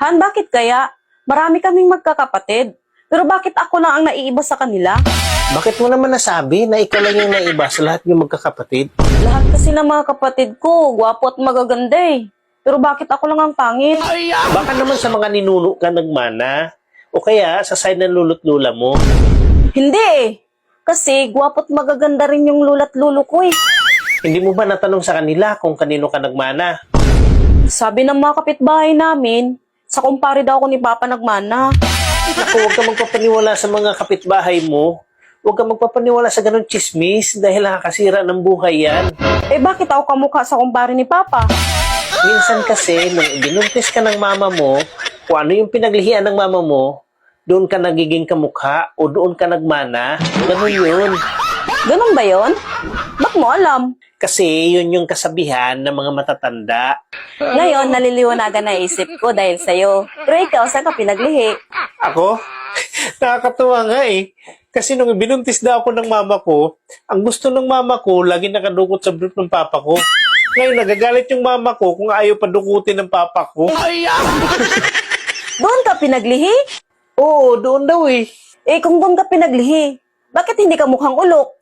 Han, bakit kaya? Marami kaming magkakapatid. Pero bakit ako lang ang naiiba sa kanila? Bakit mo naman nasabi na ikaw lang yung naiba sa lahat ng magkakapatid? Lahat kasi ng mga kapatid ko, gwapo at magaganda eh. Pero bakit ako lang ang pangit? Baka naman sa mga ninuno ka nagmana. O kaya sa side ng lolo't lola mo. Hindi eh. Kasi gwapo at magaganda rin yung lula't lulo ko eh. Hindi mo ba natanong sa kanila kung kanino ka nagmana? Sabi ng mga kapitbahay namin, sa kumpare daw ako ni Papa nagmana. Naku, huwag ka magpapaniwala sa mga kapitbahay mo. Huwag ka magpapaniwala sa ganun chismis dahil nakakasira ng buhay yan. Eh bakit ako kamukha sa kumpare ni Papa? Minsan kasi, nung binuntis ka ng mama mo, kung ano yung pinaglihian ng mama mo, doon ka nagiging kamukha o doon ka nagmana. Ganun yun. Ganun ba yon? Bak mo alam? Kasi yun yung kasabihan ng mga matatanda. Ngayon, naliliwanagan na isip ko dahil sa'yo. Pero ikaw, saan ka pinaglihi? Ako? Nakakatuwa nga eh. Kasi nung binuntis daw ako ng mama ko, ang gusto ng mama ko, lagi nakadukot sa brief ng papa ko. Ngayon, nagagalit yung mama ko kung ayaw padukutin ng papa ko. Doon ka pinaglihi? Oo, doon daw eh. Eh kung doon ka pinaglihi, bakit hindi ka mukhang ulok?